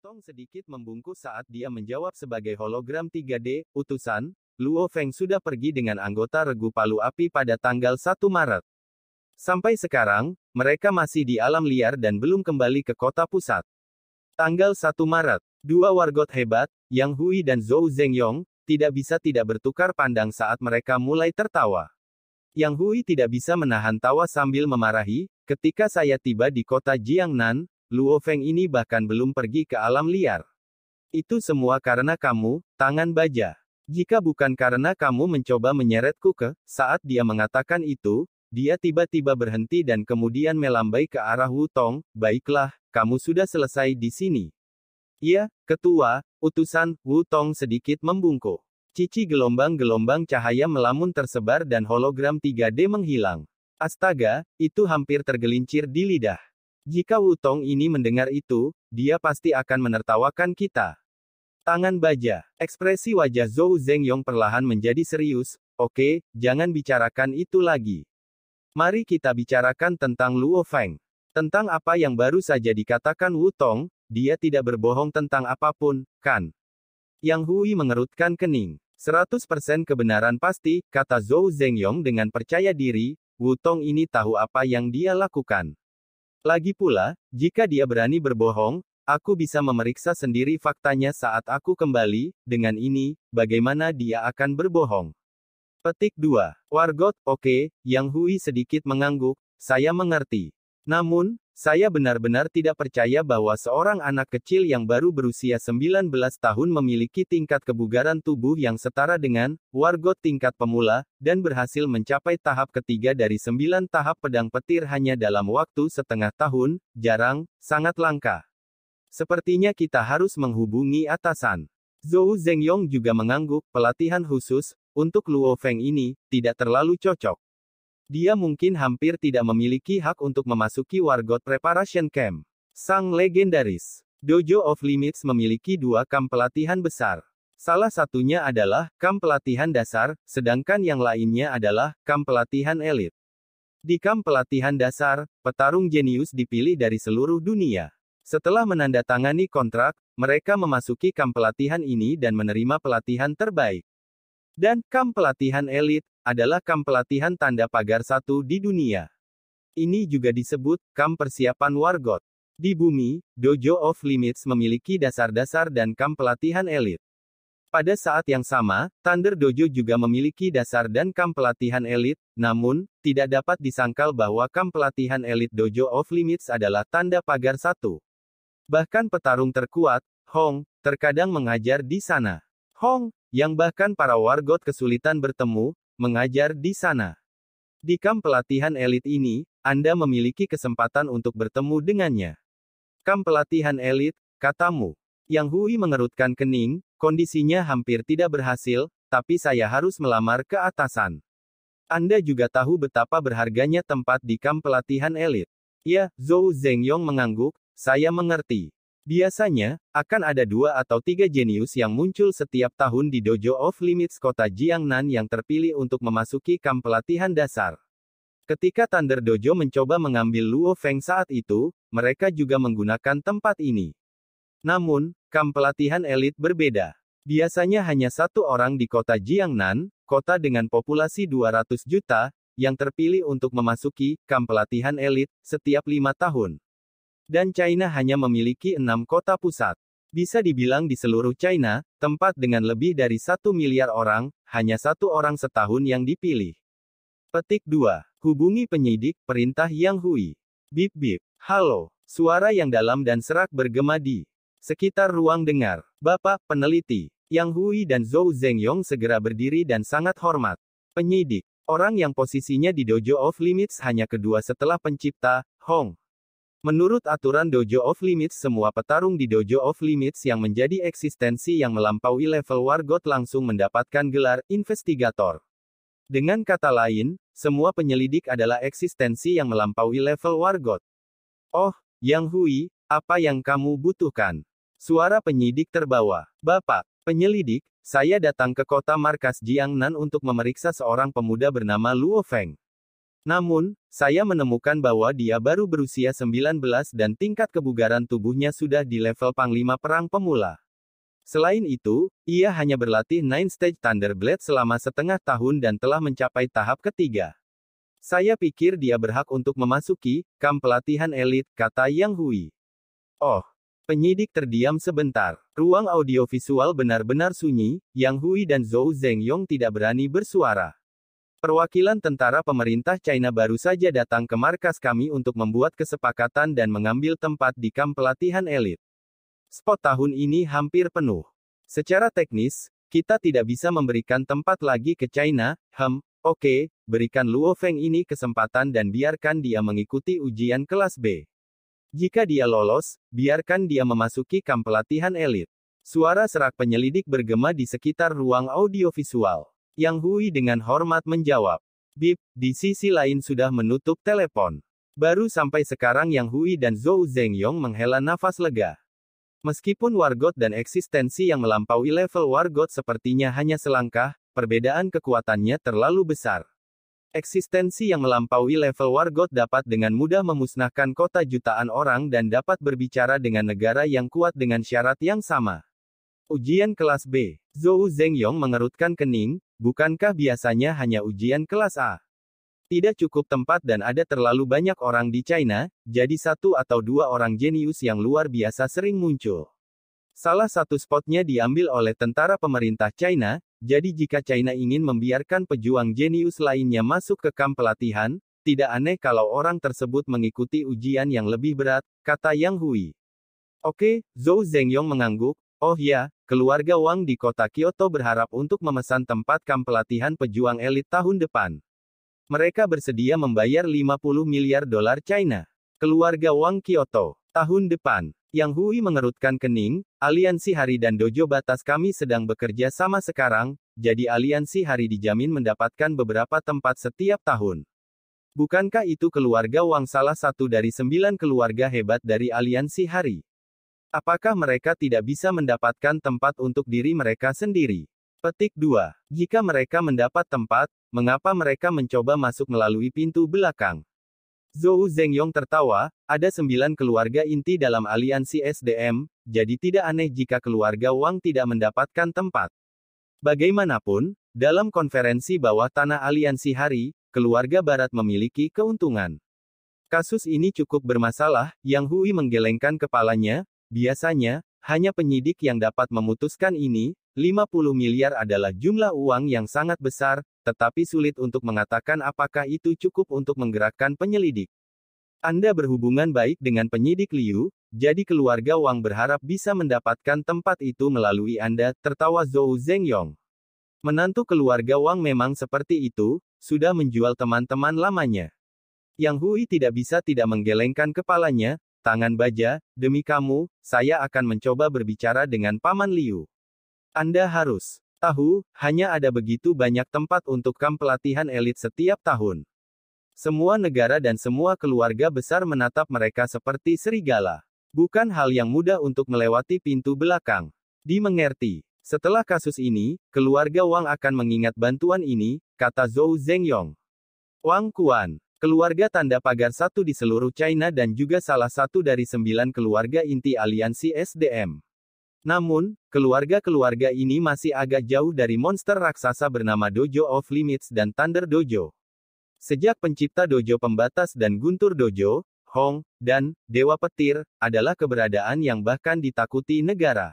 Tong sedikit membungkuk saat dia menjawab sebagai hologram 3D, utusan, Luo Feng sudah pergi dengan anggota Regu Palu Api pada tanggal 1 Maret. Sampai sekarang, mereka masih di alam liar dan belum kembali ke kota pusat. Tanggal 1 Maret, dua wargot hebat, Yang Hui dan Zhou Zhengyong, tidak bisa tidak bertukar pandang saat mereka mulai tertawa. Yang Hui tidak bisa menahan tawa sambil memarahi, ketika saya tiba di kota Jiangnan, Luo Feng ini bahkan belum pergi ke alam liar. Itu semua karena kamu, tangan baja. Jika bukan karena kamu mencoba menyeretku saat dia mengatakan itu, dia tiba-tiba berhenti dan kemudian melambai ke arah Wu Tong, baiklah, kamu sudah selesai di sini. Iya, ketua, utusan, Wu Tong sedikit membungkuk. Cici gelombang-gelombang cahaya melamun tersebar dan hologram 3D menghilang. Astaga, itu hampir tergelincir di lidah. Jika Wu Tong ini mendengar itu, dia pasti akan menertawakan kita. Tangan baja. Ekspresi wajah Zhou Zhengyong perlahan menjadi serius. Oke, jangan bicarakan itu lagi. Mari kita bicarakan tentang Luo Feng. Tentang apa yang baru saja dikatakan Wu Tong, dia tidak berbohong tentang apapun, kan? Yang Hui mengerutkan kening. 100% kebenaran pasti, kata Zhou Zhengyong dengan percaya diri, Wu Tong ini tahu apa yang dia lakukan. Lagi pula, jika dia berani berbohong, aku bisa memeriksa sendiri faktanya saat aku kembali, dengan ini, bagaimana dia akan berbohong. Petik 2. Wargot, oke, Yang Hui sedikit mengangguk, saya mengerti. Namun, saya benar-benar tidak percaya bahwa seorang anak kecil yang baru berusia 19 tahun memiliki tingkat kebugaran tubuh yang setara dengan wargot tingkat pemula, dan berhasil mencapai tahap ketiga dari 9 tahap pedang petir hanya dalam waktu setengah tahun, jarang, sangat langka. Sepertinya kita harus menghubungi atasan. Zhou Zhengyong juga mengangguk, pelatihan khusus, untuk Luo Feng ini, tidak terlalu cocok. Dia mungkin hampir tidak memiliki hak untuk memasuki Wargot Preparation Camp. Sang legendaris. Dojo of Limits memiliki 2 kamp pelatihan besar. Salah satunya adalah kamp pelatihan dasar, sedangkan yang lainnya adalah kamp pelatihan elit. Di kamp pelatihan dasar, petarung jenius dipilih dari seluruh dunia. Setelah menandatangani kontrak, mereka memasuki kamp pelatihan ini dan menerima pelatihan terbaik. Dan kamp pelatihan elit adalah kamp pelatihan tanda pagar 1 di dunia. Ini juga disebut kamp persiapan wargot. Di bumi, Dojo of Limits memiliki dasar-dasar dan kamp pelatihan elit. Pada saat yang sama, Thunder Dojo juga memiliki dasar dan kamp pelatihan elit, namun, tidak dapat disangkal bahwa kamp pelatihan elit Dojo of Limits adalah tanda pagar 1. Bahkan petarung terkuat, Hong, terkadang mengajar di sana. Hong, yang bahkan para wargot kesulitan bertemu, mengajar di sana. Di kamp pelatihan elit ini, Anda memiliki kesempatan untuk bertemu dengannya. Kamp pelatihan elit, katamu. Yang Hui mengerutkan kening, kondisinya hampir tidak berhasil, tapi saya harus melamar ke atasan. Anda juga tahu betapa berharganya tempat di kamp pelatihan elit. Ya, Zhou Zhengyong mengangguk, saya mengerti. Biasanya, akan ada 2 atau 3 jenius yang muncul setiap tahun di Dojo of Limits kota Jiangnan yang terpilih untuk memasuki kamp pelatihan dasar. Ketika Thunder Dojo mencoba mengambil Luo Feng saat itu, mereka juga menggunakan tempat ini. Namun, kamp pelatihan elit berbeda. Biasanya hanya 1 orang di kota Jiangnan, kota dengan populasi 200 juta, yang terpilih untuk memasuki kamp pelatihan elit setiap 5 tahun. Dan China hanya memiliki 6 kota pusat. Bisa dibilang di seluruh China, tempat dengan lebih dari 1 miliar orang, hanya 1 orang setahun yang dipilih. Petik 2. Hubungi penyidik, perintah Yang Hui. Bip bip. Halo. Suara yang dalam dan serak bergema di sekitar ruang dengar. Bapak, peneliti. Yang Hui dan Zhou Zhengyong segera berdiri dan sangat hormat. Penyidik. Orang yang posisinya di Dojo of Limits hanya kedua setelah pencipta, Hong. Menurut aturan Dojo of Limits, semua petarung di Dojo of Limits yang menjadi eksistensi yang melampaui level wargot langsung mendapatkan gelar investigator. Dengan kata lain, semua penyelidik adalah eksistensi yang melampaui level wargot. Oh, Yang Hui, apa yang kamu butuhkan? Suara penyidik terbawa. Bapak, penyelidik, saya datang ke kota markas Jiangnan untuk memeriksa seorang pemuda bernama Luo Feng. Namun, saya menemukan bahwa dia baru berusia 19 dan tingkat kebugaran tubuhnya sudah di level Panglima Perang Pemula. Selain itu, ia hanya berlatih Nine Stage Thunderblade selama setengah tahun dan telah mencapai tahap ketiga. Saya pikir dia berhak untuk memasuki kamp pelatihan elit, kata Yang Hui. Oh. Penyidik terdiam sebentar. Ruang audiovisual benar-benar sunyi, Yang Hui dan Zhou Zhengyong tidak berani bersuara. Perwakilan tentara pemerintah China baru saja datang ke markas kami untuk membuat kesepakatan dan mengambil tempat di kamp pelatihan elit. Spot tahun ini hampir penuh. Secara teknis, kita tidak bisa memberikan tempat lagi ke China. Oke, berikan Luo Feng ini kesempatan dan biarkan dia mengikuti ujian kelas B. Jika dia lolos, biarkan dia memasuki kamp pelatihan elit. Suara serak penyelidik bergema di sekitar ruang audiovisual. Yang Hui dengan hormat menjawab. Bip, di sisi lain sudah menutup telepon. Baru sampai sekarang Yang Hui dan Zhou Zhengyong menghela nafas lega. Meskipun Wargot dan eksistensi yang melampaui level Wargot sepertinya hanya selangkah, perbedaan kekuatannya terlalu besar. Eksistensi yang melampaui level Wargot dapat dengan mudah memusnahkan kota jutaan orang dan dapat berbicara dengan negara yang kuat dengan syarat yang sama. Ujian kelas B. Zhou Zhengyong mengerutkan kening, bukankah biasanya hanya ujian kelas A? Tidak cukup tempat dan ada terlalu banyak orang di China, jadi satu atau dua orang jenius yang luar biasa sering muncul. Salah satu spotnya diambil oleh tentara pemerintah China, jadi jika China ingin membiarkan pejuang jenius lainnya masuk ke kamp pelatihan, tidak aneh kalau orang tersebut mengikuti ujian yang lebih berat, kata Yang Hui. Oke, Zhou Zhengyong mengangguk. Oh ya, keluarga Wang di kota Kyoto berharap untuk memesan tempat kamp pelatihan pejuang elit tahun depan. Mereka bersedia membayar 50 miliar dolar China. Keluarga Wang Kyoto. Tahun depan. Yang Hui mengerutkan kening, aliansi hari dan dojo batas kami sedang bekerja sama sekarang, jadi aliansi hari dijamin mendapatkan beberapa tempat setiap tahun. Bukankah itu keluarga Wang salah satu dari 9 keluarga hebat dari aliansi hari? Apakah mereka tidak bisa mendapatkan tempat untuk diri mereka sendiri? Petik 2. Jika mereka mendapat tempat, mengapa mereka mencoba masuk melalui pintu belakang? Zhou Zhengyong tertawa, ada 9 keluarga inti dalam aliansi SDM, jadi tidak aneh jika keluarga Wang tidak mendapatkan tempat. Bagaimanapun, dalam konferensi bawah tanah aliansi hari, keluarga Barat memiliki keuntungan. Kasus ini cukup bermasalah, Yang Hui menggelengkan kepalanya, biasanya, hanya penyidik yang dapat memutuskan ini. 50 miliar adalah jumlah uang yang sangat besar, tetapi sulit untuk mengatakan apakah itu cukup untuk menggerakkan penyelidik. Anda berhubungan baik dengan penyidik Liu, jadi keluarga Wang berharap bisa mendapatkan tempat itu melalui Anda, tertawa Zhou Zhengyong. Menantu keluarga Wang memang seperti itu, sudah menjual teman-teman lamanya. Yang Hui tidak bisa tidak menggelengkan kepalanya, tangan baja, demi kamu, saya akan mencoba berbicara dengan Paman Liu. Anda harus tahu, hanya ada begitu banyak tempat untuk kamp pelatihan elit setiap tahun. Semua negara dan semua keluarga besar menatap mereka seperti serigala. Bukan hal yang mudah untuk melewati pintu belakang. Dimengerti. Setelah kasus ini, keluarga Wang akan mengingat bantuan ini, kata Zhou Zhengyong. Wang Quan, keluarga tanda pagar satu di seluruh China dan juga salah satu dari 9 keluarga inti aliansi SDM. Namun, keluarga-keluarga ini masih agak jauh dari monster raksasa bernama Dojo of Limits dan Thunder Dojo. Sejak pencipta Dojo Pembatas dan Guntur Dojo, Hong, dan Dewa Petir, adalah keberadaan yang bahkan ditakuti negara.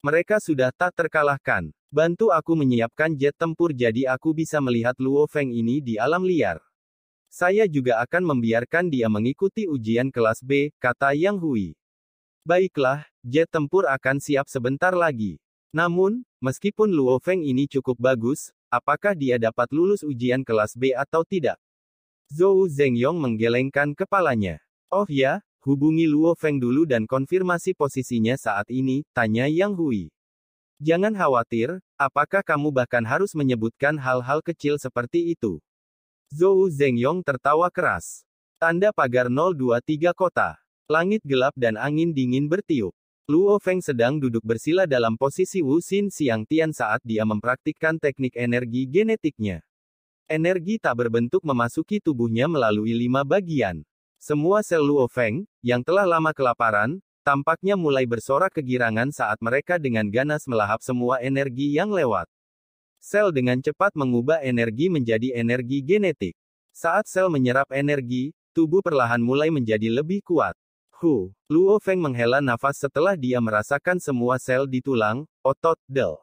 Mereka sudah tak terkalahkan. Bantu aku menyiapkan jet tempur jadi aku bisa melihat Luo Feng ini di alam liar. Saya juga akan membiarkan dia mengikuti ujian kelas B, kata Yang Hui. Baiklah, jet tempur akan siap sebentar lagi. Namun, meskipun Luo Feng ini cukup bagus, apakah dia dapat lulus ujian kelas B atau tidak? Zhou Zhengyong menggelengkan kepalanya. Oh ya, hubungi Luo Feng dulu dan konfirmasi posisinya saat ini, tanya Yang Hui. Jangan khawatir, apakah kamu bahkan harus menyebutkan hal-hal kecil seperti itu? Zhou Zhengyong tertawa keras. Tanda pagar 023 kota. Langit gelap dan angin dingin bertiup. Luo Feng sedang duduk bersila dalam posisi Wu Xin Xiang Tian saat dia mempraktikkan teknik energi genetiknya. Energi tak berbentuk memasuki tubuhnya melalui 5 bagian. Semua sel Luo Feng, yang telah lama kelaparan, tampaknya mulai bersorak kegirangan saat mereka dengan ganas melahap semua energi yang lewat. Sel dengan cepat mengubah energi menjadi energi genetik. Saat sel menyerap energi, tubuh perlahan mulai menjadi lebih kuat. Luo Feng menghela nafas setelah dia merasakan semua sel di tulang, otot, del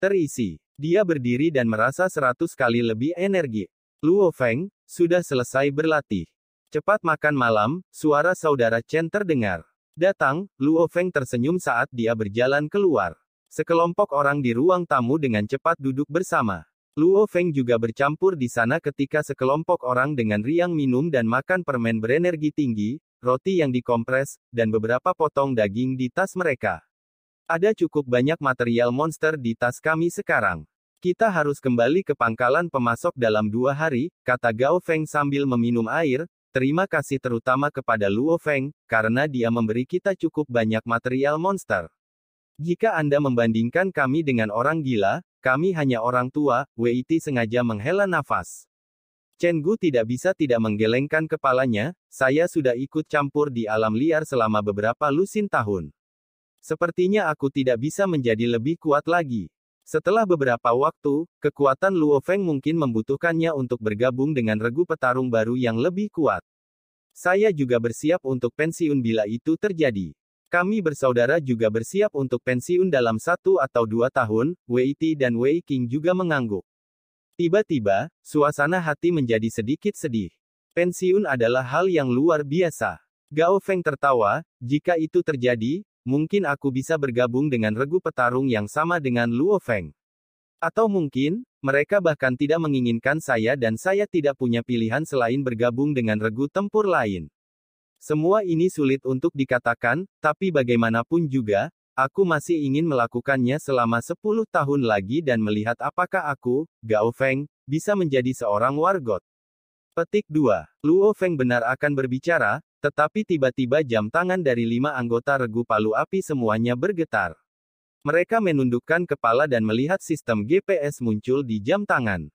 terisi. Dia berdiri dan merasa 100 kali lebih energi. Luo Feng, sudah selesai berlatih. Cepat makan malam, suara saudara Chen terdengar. Datang, Luo Feng tersenyum saat dia berjalan keluar. Sekelompok orang di ruang tamu dengan cepat duduk bersama. Luo Feng juga bercampur di sana ketika sekelompok orang dengan riang minum dan makan permen berenergi tinggi, roti yang dikompres, dan beberapa potong daging di tas mereka. Ada cukup banyak material monster di tas kami sekarang. Kita harus kembali ke pangkalan pemasok dalam 2 hari, kata Gao Feng sambil meminum air. Terima kasih terutama kepada Luo Feng, karena dia memberi kita cukup banyak material monster. Jika Anda membandingkan kami dengan orang gila, kami hanya orang tua, Wei Ti sengaja menghela nafas. Chen Gu tidak bisa tidak menggelengkan kepalanya, saya sudah ikut campur di alam liar selama beberapa lusin tahun. Sepertinya aku tidak bisa menjadi lebih kuat lagi. Setelah beberapa waktu, kekuatan Luo Feng mungkin membutuhkannya untuk bergabung dengan regu petarung baru yang lebih kuat. Saya juga bersiap untuk pensiun bila itu terjadi. Kami bersaudara juga bersiap untuk pensiun dalam 1 atau 2 tahun, Wei Ti dan Wei Qing juga mengangguk. Tiba-tiba, suasana hati menjadi sedikit sedih. Pensiun adalah hal yang luar biasa. Gao Feng tertawa, jika itu terjadi, mungkin aku bisa bergabung dengan regu petarung yang sama dengan Luo Feng. Atau mungkin, mereka bahkan tidak menginginkan saya dan saya tidak punya pilihan selain bergabung dengan regu tempur lain. Semua ini sulit untuk dikatakan, tapi bagaimanapun juga, aku masih ingin melakukannya selama 10 tahun lagi dan melihat apakah aku, Gao Feng, bisa menjadi seorang wargot. Petik 2. Luo Feng benar akan berbicara, tetapi tiba-tiba jam tangan dari 5 anggota regu palu api semuanya bergetar. Mereka menundukkan kepala dan melihat sistem GPS muncul di jam tangan.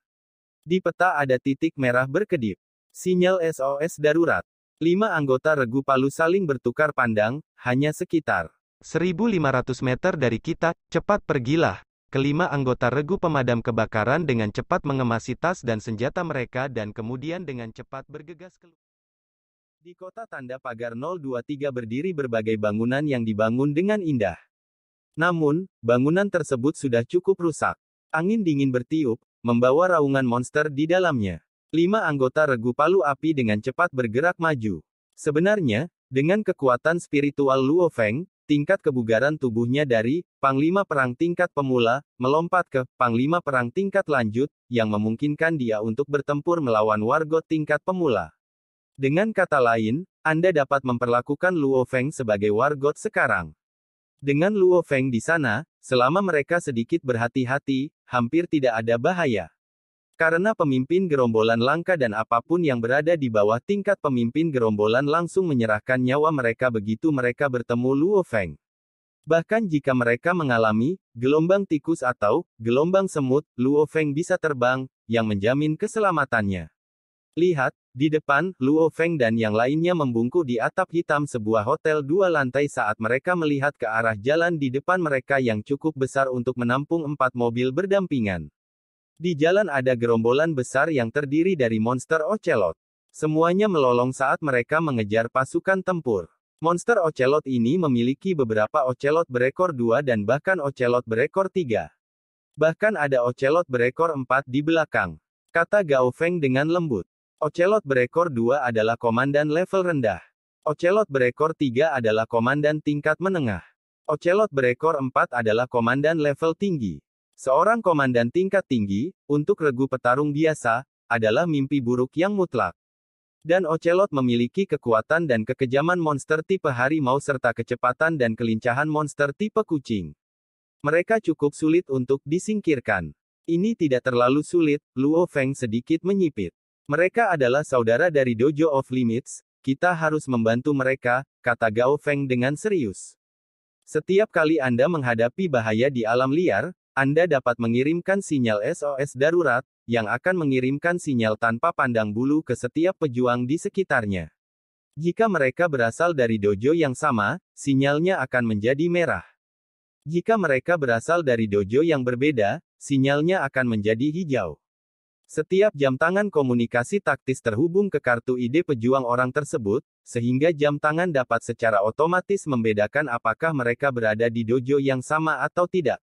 Di peta ada titik merah berkedip. Sinyal SOS darurat. 5 anggota regu palu saling bertukar pandang, hanya sekitar 1.500 meter dari kita, cepat pergilah. Kelima anggota regu pemadam kebakaran dengan cepat mengemasi tas dan senjata mereka dan kemudian dengan cepat bergegas keluar. Di kota tanda pagar 023 berdiri berbagai bangunan yang dibangun dengan indah. Namun, bangunan tersebut sudah cukup rusak. Angin dingin bertiup, membawa raungan monster di dalamnya. 5 anggota regu palu api dengan cepat bergerak maju. Sebenarnya, dengan kekuatan spiritual Luo Feng, tingkat kebugaran tubuhnya dari Panglima Perang tingkat pemula, melompat ke Panglima Perang tingkat lanjut, yang memungkinkan dia untuk bertempur melawan wargot tingkat pemula. Dengan kata lain, Anda dapat memperlakukan Luo Feng sebagai wargot sekarang. Dengan Luo Feng di sana, selama mereka sedikit berhati-hati, hampir tidak ada bahaya. Karena pemimpin gerombolan langka dan apapun yang berada di bawah tingkat pemimpin gerombolan langsung menyerahkan nyawa mereka begitu mereka bertemu Luo Feng. Bahkan jika mereka mengalami gelombang tikus atau gelombang semut, Luo Feng bisa terbang, yang menjamin keselamatannya. Lihat, di depan, Luo Feng dan yang lainnya membungkuk di atap hitam sebuah hotel 2 lantai saat mereka melihat ke arah jalan di depan mereka yang cukup besar untuk menampung 4 mobil berdampingan. Di jalan ada gerombolan besar yang terdiri dari monster ocelot. Semuanya melolong saat mereka mengejar pasukan tempur. Monster ocelot ini memiliki beberapa ocelot berekor 2 dan bahkan ocelot berekor 3. Bahkan ada ocelot berekor 4 di belakang. Kata Gao Feng dengan lembut. Ocelot berekor 2 adalah komandan level rendah. Ocelot berekor 3 adalah komandan tingkat menengah. Ocelot berekor 4 adalah komandan level tinggi. Seorang komandan tingkat tinggi, untuk regu petarung biasa, adalah mimpi buruk yang mutlak. Dan ocelot memiliki kekuatan dan kekejaman monster tipe harimau serta kecepatan dan kelincahan monster tipe kucing. Mereka cukup sulit untuk disingkirkan. Ini tidak terlalu sulit, Luo Feng sedikit menyipit. Mereka adalah saudara dari Dojo of Limits, kita harus membantu mereka, kata Gao Feng dengan serius. Setiap kali Anda menghadapi bahaya di alam liar, Anda dapat mengirimkan sinyal SOS darurat, yang akan mengirimkan sinyal tanpa pandang bulu ke setiap pejuang di sekitarnya. Jika mereka berasal dari dojo yang sama, sinyalnya akan menjadi merah. Jika mereka berasal dari dojo yang berbeda, sinyalnya akan menjadi hijau. Setiap jam tangan komunikasi taktis terhubung ke kartu ID pejuang orang tersebut, sehingga jam tangan dapat secara otomatis membedakan apakah mereka berada di dojo yang sama atau tidak.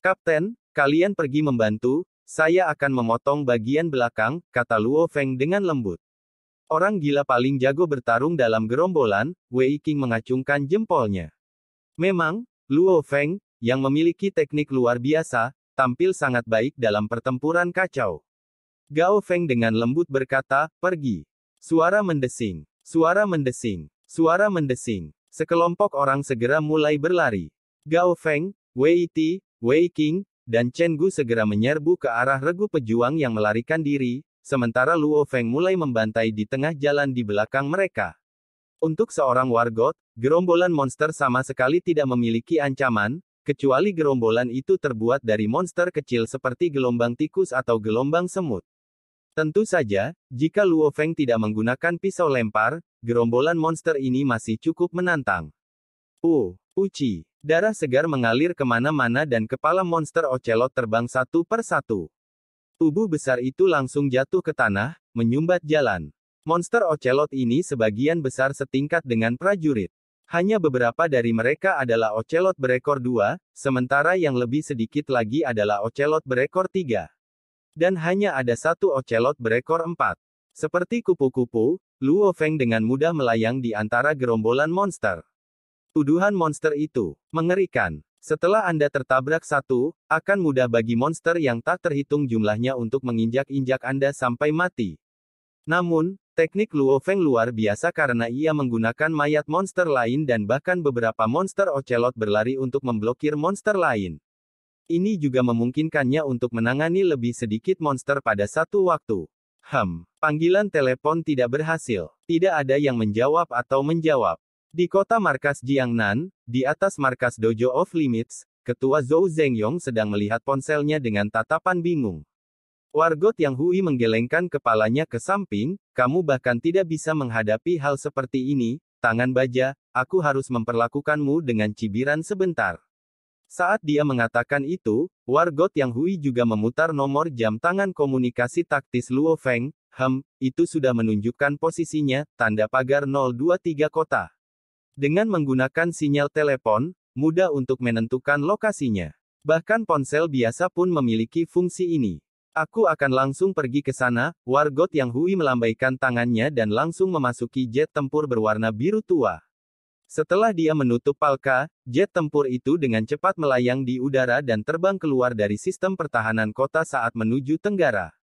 Kapten, kalian pergi membantu, saya akan memotong bagian belakang, kata Luo Feng dengan lembut. Orang gila paling jago bertarung dalam gerombolan, Wei Qing mengacungkan jempolnya. Memang, Luo Feng, yang memiliki teknik luar biasa, tampil sangat baik dalam pertempuran kacau. Gao Feng dengan lembut berkata, pergi. Suara mendesing. Suara mendesing. Suara mendesing. Sekelompok orang segera mulai berlari. Gao Feng, Wei Ti, Wei Qing, dan Chen Gu segera menyerbu ke arah regu pejuang yang melarikan diri, sementara Luo Feng mulai membantai di tengah jalan di belakang mereka. Untuk seorang wargot, gerombolan monster sama sekali tidak memiliki ancaman, kecuali gerombolan itu terbuat dari monster kecil seperti gelombang tikus atau gelombang semut. Tentu saja, jika Luo Feng tidak menggunakan pisau lempar, gerombolan monster ini masih cukup menantang. Uci. Darah segar mengalir kemana-mana dan kepala monster ocelot terbang satu per satu. Tubuh besar itu langsung jatuh ke tanah, menyumbat jalan. Monster ocelot ini sebagian besar setingkat dengan prajurit. Hanya beberapa dari mereka adalah ocelot berekor 2, sementara yang lebih sedikit lagi adalah ocelot berekor 3. Dan hanya ada satu ocelot berekor 4. Seperti kupu-kupu, Luo Feng dengan mudah melayang di antara gerombolan monster. Tuduhan monster itu mengerikan. Setelah Anda tertabrak satu, akan mudah bagi monster yang tak terhitung jumlahnya untuk menginjak-injak Anda sampai mati. Namun, teknik Luo Feng luar biasa karena ia menggunakan mayat monster lain dan bahkan beberapa monster ocelot berlari untuk memblokir monster lain. Ini juga memungkinkannya untuk menangani lebih sedikit monster pada satu waktu. Panggilan telepon tidak berhasil. Tidak ada yang menjawab atau menjawab. Di kota markas Jiangnan, di atas markas Dojo of Limits, Ketua Zhou Zhengyong sedang melihat ponselnya dengan tatapan bingung. Wargot Yang Hui menggelengkan kepalanya ke samping, kamu bahkan tidak bisa menghadapi hal seperti ini, tangan baja, aku harus memperlakukanmu dengan cibiran sebentar. Saat dia mengatakan itu, Wargot Yang Hui juga memutar nomor jam tangan komunikasi taktis Luo Feng, itu sudah menunjukkan posisinya, tanda pagar 023 kota. Dengan menggunakan sinyal telepon, mudah untuk menentukan lokasinya. Bahkan ponsel biasa pun memiliki fungsi ini. Aku akan langsung pergi ke sana, Wargot Yang Hui melambaikan tangannya dan langsung memasuki jet tempur berwarna biru tua. Setelah dia menutup palka, jet tempur itu dengan cepat melayang di udara dan terbang keluar dari sistem pertahanan kota saat menuju tenggara.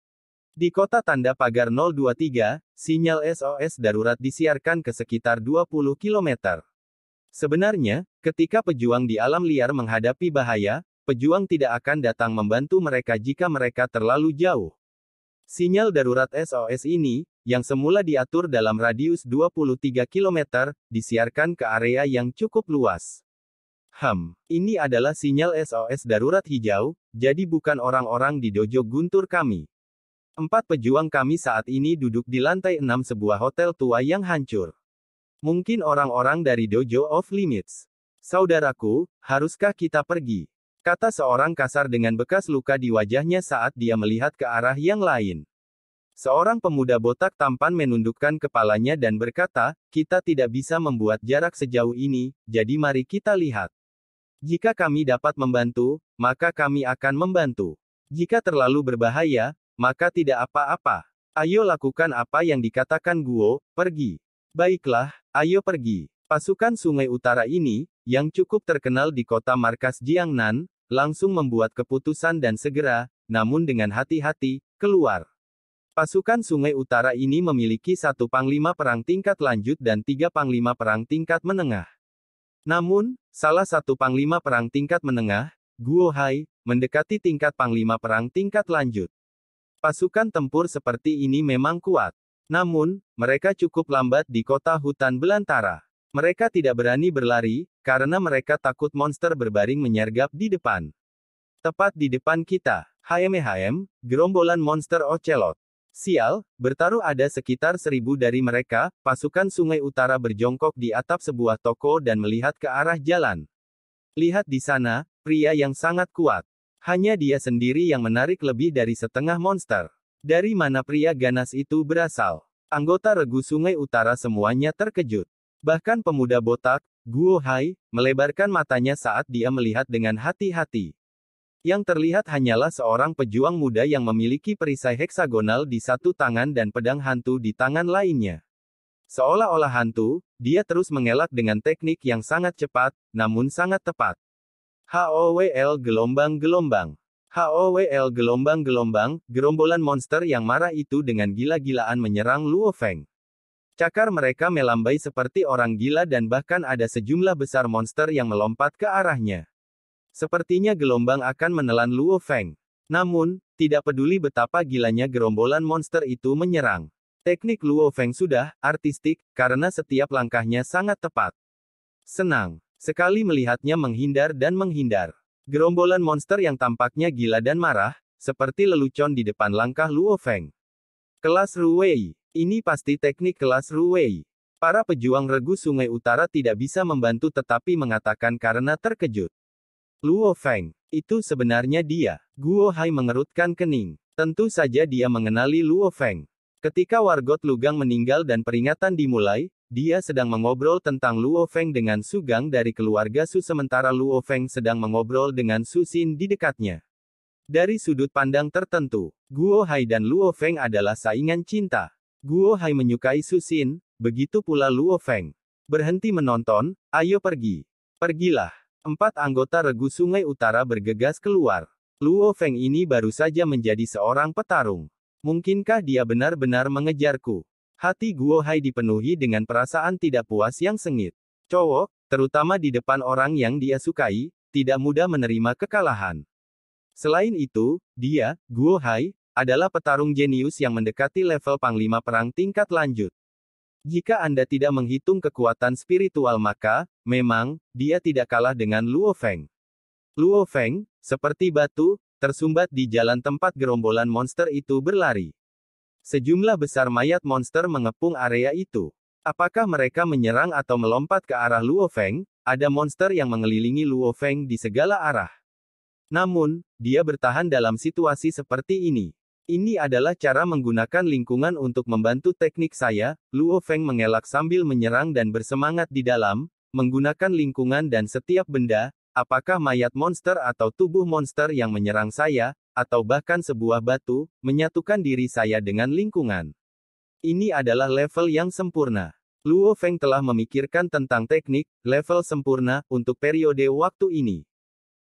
Di kota tanda pagar 023, sinyal SOS darurat disiarkan ke sekitar 20 km. Sebenarnya, ketika pejuang di alam liar menghadapi bahaya, pejuang tidak akan datang membantu mereka jika mereka terlalu jauh. Sinyal darurat SOS ini, yang semula diatur dalam radius 23 km, disiarkan ke area yang cukup luas. Ini adalah sinyal SOS darurat hijau, jadi bukan orang-orang di dojo guntur kami. 4 pejuang kami saat ini duduk di lantai 6 sebuah hotel tua yang hancur. Mungkin orang-orang dari Dojo of Limits. Saudaraku, haruskah kita pergi? Kata seorang kasar dengan bekas luka di wajahnya saat dia melihat ke arah yang lain. Seorang pemuda botak tampan menundukkan kepalanya dan berkata, kita tidak bisa membuat jarak sejauh ini, jadi mari kita lihat. Jika kami dapat membantu, maka kami akan membantu. Jika terlalu berbahaya, maka tidak apa-apa. Ayo lakukan apa yang dikatakan Guo, pergi. Baiklah, ayo pergi. Pasukan Sungai Utara ini, yang cukup terkenal di kota markas Jiangnan, langsung membuat keputusan dan segera, namun dengan hati-hati, keluar. Pasukan Sungai Utara ini memiliki 1 panglima perang tingkat lanjut dan 3 panglima perang tingkat menengah. Namun, salah satu panglima perang tingkat menengah, Guo Hai, mendekati tingkat panglima perang tingkat lanjut. Pasukan tempur seperti ini memang kuat. Namun, mereka cukup lambat di kota hutan belantara. Mereka tidak berani berlari, karena mereka takut monster berbaring menyergap di depan. Tepat di depan kita. gerombolan monster Ocelot. Sial, bertaruh ada sekitar 1000 dari mereka, pasukan Sungai Utara berjongkok di atap sebuah toko dan melihat ke arah jalan. Lihat di sana, pria yang sangat kuat. Hanya dia sendiri yang menarik lebih dari setengah monster. Dari mana pria ganas itu berasal? Anggota regu Sungai Utara semuanya terkejut. Bahkan pemuda botak, Guo Hai, melebarkan matanya saat dia melihat dengan hati-hati. Yang terlihat hanyalah seorang pejuang muda yang memiliki perisai heksagonal di satu tangan dan pedang hantu di tangan lainnya. Seolah-olah hantu, dia terus mengelak dengan teknik yang sangat cepat, namun sangat tepat. HOWL gelombang-gelombang. HOWL gelombang-gelombang, gerombolan monster yang marah itu dengan gila-gilaan menyerang Luo Feng. Cakar mereka melambai seperti orang gila dan bahkan ada sejumlah besar monster yang melompat ke arahnya. Sepertinya gelombang akan menelan Luo Feng. Namun, tidak peduli betapa gilanya gerombolan monster itu menyerang. Teknik Luo Feng sudah artistik, karena setiap langkahnya sangat tepat. Senang sekali melihatnya menghindar dan menghindar. Gerombolan monster yang tampaknya gila dan marah, seperti lelucon di depan langkah Luo Feng. Kelas Ruwei. Ini pasti teknik kelas Ruwei. Para pejuang regu Sungai Utara tidak bisa membantu tetapi mengatakan karena terkejut. Luo Feng, itu sebenarnya dia. Guo Hai mengerutkan kening. Tentu saja dia mengenali Luo Feng. Ketika Wargot Lugang meninggal dan peringatan dimulai, dia sedang mengobrol tentang Luo Feng dengan Su Gang dari keluarga Su sementara Luo Feng sedang mengobrol dengan Su Xin di dekatnya. Dari sudut pandang tertentu, Guo Hai dan Luo Feng adalah saingan cinta. Guo Hai menyukai Su Xin, begitu pula Luo Feng. Berhenti menonton, ayo pergi. Pergilah. 4 anggota regu Sungai Utara bergegas keluar. Luo Feng ini baru saja menjadi seorang petarung. Mungkinkah dia benar-benar mengejarku? Hati Guo Hai dipenuhi dengan perasaan tidak puas yang sengit. Cowok, terutama di depan orang yang dia sukai, tidak mudah menerima kekalahan. Selain itu, dia, Guo Hai, adalah petarung jenius yang mendekati level Panglima Perang tingkat lanjut. Jika Anda tidak menghitung kekuatan spiritual maka, memang, dia tidak kalah dengan Luo Feng. Luo Feng, seperti batu, tersumbat di jalan tempat gerombolan monster itu berlari. Sejumlah besar mayat monster mengepung area itu. Apakah mereka menyerang atau melompat ke arah Luo Feng? Ada monster yang mengelilingi Luo Feng di segala arah. Namun, dia bertahan dalam situasi seperti ini. Ini adalah cara menggunakan lingkungan untuk membantu teknik saya, Luo Feng mengelak sambil menyerang dan bersemangat di dalam, menggunakan lingkungan dan setiap benda, apakah mayat monster atau tubuh monster yang menyerang saya, atau bahkan sebuah batu, menyatukan diri saya dengan lingkungan. Ini adalah level yang sempurna. Luo Feng telah memikirkan tentang teknik, level sempurna, untuk periode waktu ini.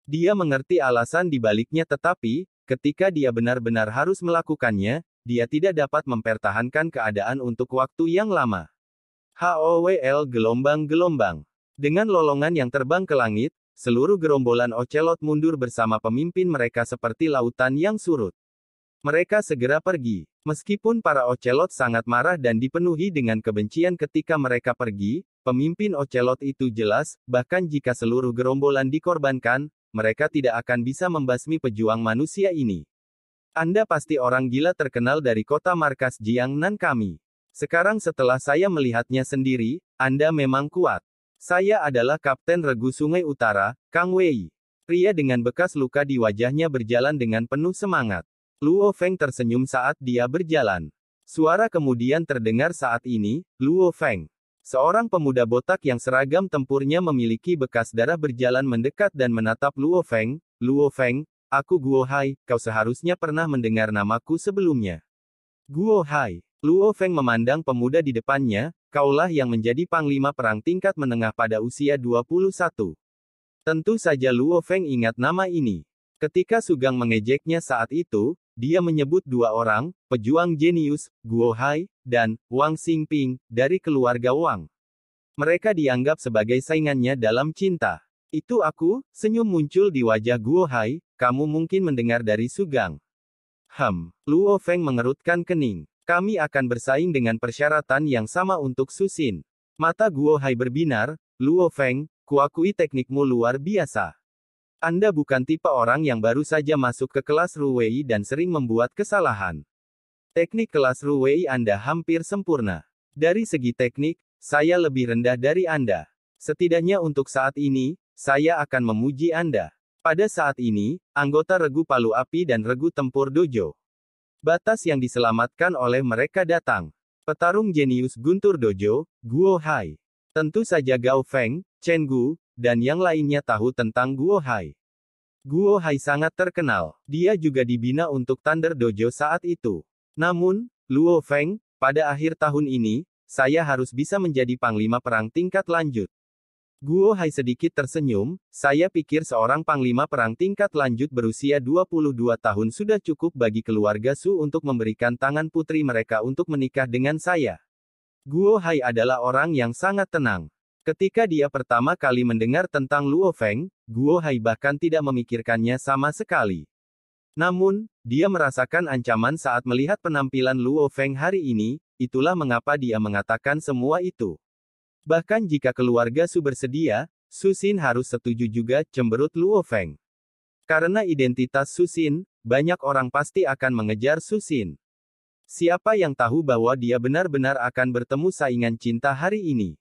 Dia mengerti alasan di baliknya tetapi, ketika dia benar-benar harus melakukannya, dia tidak dapat mempertahankan keadaan untuk waktu yang lama. HOWL gelombang-gelombang. Dengan lolongan yang terbang ke langit, seluruh gerombolan Ocelot mundur bersama pemimpin mereka seperti lautan yang surut. Mereka segera pergi. Meskipun para Ocelot sangat marah dan dipenuhi dengan kebencian ketika mereka pergi, pemimpin Ocelot itu jelas, bahkan jika seluruh gerombolan dikorbankan, mereka tidak akan bisa membasmi pejuang manusia ini. Anda pasti orang gila terkenal dari kota markas Jiangnan kami. Sekarang setelah saya melihatnya sendiri, Anda memang kuat. Saya adalah Kapten Regu Sungai Utara, Kang Wei. Pria dengan bekas luka di wajahnya berjalan dengan penuh semangat. Luo Feng tersenyum saat dia berjalan. Suara kemudian terdengar saat ini, Luo Feng. Seorang pemuda botak yang seragam tempurnya memiliki bekas darah berjalan mendekat dan menatap Luo Feng. Luo Feng, aku Guo Hai, kau seharusnya pernah mendengar namaku sebelumnya. Guo Hai. Luo Feng memandang pemuda di depannya, kaulah yang menjadi panglima perang tingkat menengah pada usia 21. Tentu saja Luo Feng ingat nama ini. Ketika Su Gang mengejeknya saat itu, dia menyebut 2 orang, pejuang jenius, Guo Hai, dan Wang Xingping, dari keluarga Wang. Mereka dianggap sebagai saingannya dalam cinta. Itu aku, senyum muncul di wajah Guo Hai, kamu mungkin mendengar dari Su Gang. Luo Feng mengerutkan kening. Kami akan bersaing dengan persyaratan yang sama untuk Su Xin. Mata Guo Hai berbinar, Luo Feng, kuakui teknikmu luar biasa. Anda bukan tipe orang yang baru saja masuk ke kelas Ruwei dan sering membuat kesalahan. Teknik kelas Ruwei Anda hampir sempurna. Dari segi teknik, saya lebih rendah dari Anda. Setidaknya untuk saat ini, saya akan memuji Anda. Pada saat ini, anggota Regu Palu Api dan Regu Tempur Dojo Batas yang diselamatkan oleh mereka datang. Petarung jenius Guntur Dojo, Guo Hai. Tentu saja Gao Feng, Chen Gu, dan yang lainnya tahu tentang Guo Hai. Guo Hai sangat terkenal. Dia juga dibina untuk Thunder Dojo saat itu. Namun, Luo Feng, pada akhir tahun ini, saya harus bisa menjadi panglima perang tingkat lanjut. Guo Hai sedikit tersenyum, saya pikir seorang panglima perang tingkat lanjut berusia 22 tahun sudah cukup bagi keluarga Su untuk memberikan tangan putri mereka untuk menikah dengan saya. Guo Hai adalah orang yang sangat tenang. Ketika dia pertama kali mendengar tentang Luo Feng, Guo Hai bahkan tidak memikirkannya sama sekali. Namun, dia merasakan ancaman saat melihat penampilan Luo Feng hari ini, itulah mengapa dia mengatakan semua itu. Bahkan jika keluarga Su bersedia, Su Xin harus setuju juga, cemberut Luo Feng. Karena identitas Su Xin, banyak orang pasti akan mengejar Su Xin. Siapa yang tahu bahwa dia benar-benar akan bertemu saingan cinta hari ini?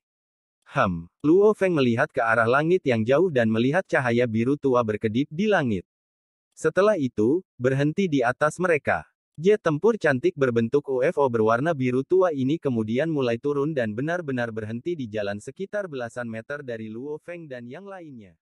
Luo Feng melihat ke arah langit yang jauh dan melihat cahaya biru tua berkedip di langit. Setelah itu, berhenti di atas mereka. Jet tempur cantik berbentuk UFO berwarna biru tua ini kemudian mulai turun dan benar-benar berhenti di jalan sekitar belasan meter dari Luo Feng dan yang lainnya.